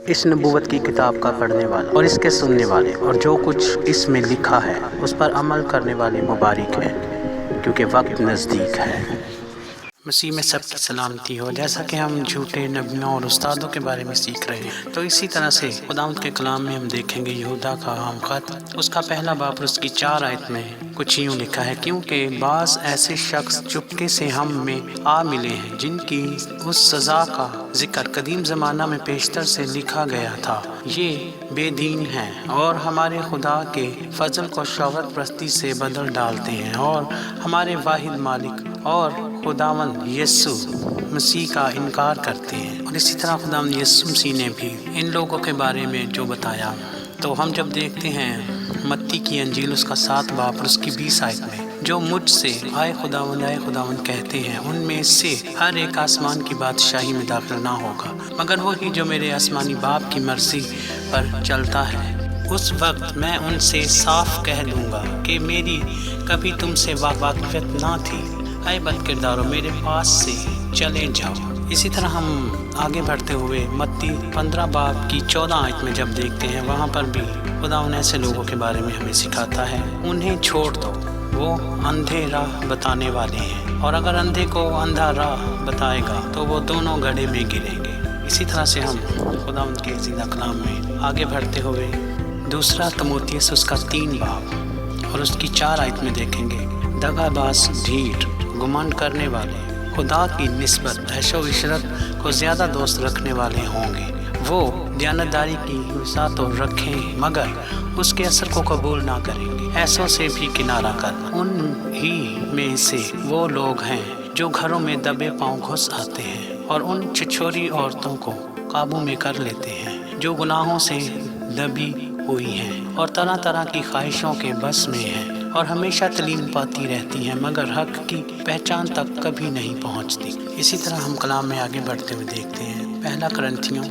اس نبوت کی کتاب کا پڑھنے والا اور اس کے سننے والے اور جو کچھ اس میں لکھا ہے اس پر عمل کرنے والے مبارک ہیں، کیونکہ وقت نزدیک ہے۔ مسیح میں سب کی سلامتی ہو۔ جیسا کہ ہم جھوٹے نبیوں اور استادوں کے بارے میں سیکھ رہے ہیں، تو اسی طرح سے خداوند کے کلام میں ہم دیکھیں گے یہودا کا عام خط، اس کا پہلا باب اور اس کی 4 آیت میں کچھ یوں لکھا ہے، کیونکہ بعض ایسے شخص چپکے سے ہم میں آ ملے ہیں جن کی اس سزا کا ذکر قدیم زمانہ میں پیشتر سے لکھا گیا تھا۔ یہ بے دین ہیں اور ہمارے خدا کے فضل کو شہوت پرستی سے بدل ڈالتے ہیں اور ہمارے واحد مالک اور خداوند یسوع مسیح کا انکار کرتے ہیں۔ اور اسی طرح خداوند یسوع مسیح نے بھی ان لوگوں کے بارے میں جو بتایا، تو ہم جب دیکھتے ہیں متی کی انجیل اس کا 7 باب اور اس کی 20 آیت میں، جو مجھ سے آئے خداوند کہتے ہیں، ان میں سے ہر ایک آسمان کی بادشاہی میں داخل نہ ہوگا، مگر وہی جو میرے آسمانی باپ کی مرضی پر چلتا ہے۔ اس وقت میں ان سے صاف کہہ دوں گا کہ میری کبھی تم سے واقفیت نہ تھی، اے بد کردارو، میرے پاس سے چلے جاؤ۔ اسی طرح ہم آگے بڑھتے ہوئے متی 15 باب کی 14 آیت میں جب دیکھتے ہیں، وہاں پر بھی خداوند ایسے لوگوں کے بارے میں ہمیں سکھاتا ہے، انہیں چھوڑ دو، وہ اندھے راہ بتانے والے ہیں، اور اگر اندھے کو اندھا راہ بتائے گا تو وہ دونوں گڑھے میں گریں گے۔ اسی طرح سے ہم خداوند کے زندہ کلام میں آگے بڑھتے ہوئے دوسرا تموتھیوس اس کا 3 باب اور اس کی 4 آیت میں دیکھیں گے، دغا باز، ڈھیٹ، گمنڈ کرنے والے، خدا کی نسبت عیش و عشرت کو زیادہ دوست رکھنے والے ہوں گے۔ وہ دیانتداری کی وسعت تو رکھیں مگر اس کے اثر کو قبول نہ کریں گے۔ ایسوں سے بھی کنارہ کرنا۔ ان ہی میں سے وہ لوگ ہیں جو گھروں میں دبے پاؤں گھس آتے ہیں اور ان چھچوری عورتوں کو قابو میں کر لیتے ہیں جو گناہوں سے دبی ہوئی ہیں اور طرح طرح کی خواہشوں کے بس میں ہیں، اور ہمیشہ تعلیم پاتی رہتی ہیں مگر حق کی پہچان تک کبھی نہیں پہنچتی۔ اسی طرح ہم کلام میں آگے بڑھتے ہوئے دیکھتے ہیں، پہلا کرنتھیوں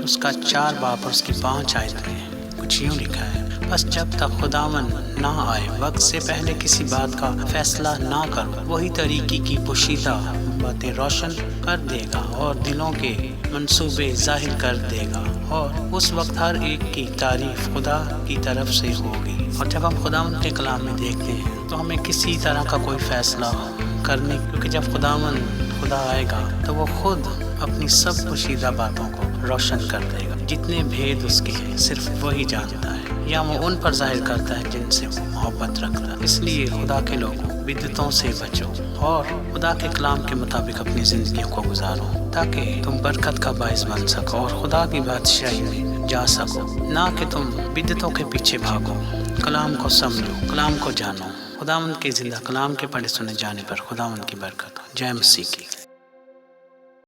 اس کا 4 باب اور اس کی 5 آیت میں کچھ یوں لکھا ہے، بس جب تک خداوند نہ آئے، وقت سے پہلے کسی بات کا فیصلہ نہ کرو، وہی طریقے کی پوشیدہ باتیں روشن کر دے گا اور دلوں کے منصوبے ظاہر کر دے گا، اور اس وقت ہر ایک کی تعریف خدا کی طرف سے ہوگی۔ اور جب ہم خداوند کے کلام میں دیکھتے ہیں تو ہمیں کسی طرح کا کوئی فیصلہ کرنے، کیونکہ جب خدا آئے گا تو وہ خود اپنی سب پوشیدہ باتوں کو روشن کر دے گا۔ جتنے بھید اس کے ہیں صرف وہی جانتا ہے، یا وہ ان پر ظاہر کرتا ہے جن سے وہ محبت رکھتا ہے۔ اس لیے خدا کے لوگوں بدعتوں سے بچو اور خدا کے کلام کے مطابق اپنی زندگیوں کو گزارو، تاکہ تم برکت کا باعث بن سکو اور خدا کی بادشاہی میں جا سکو، نہ کہ تم بدعتوں کے پیچھے بھاگو۔ کلام کو سمجھو، کلام کو جانو۔ خداوند کے زندہ کلام کے پڑھے سنے جانے پر خداوند کی برکت ہو۔ جے مسیح کی۔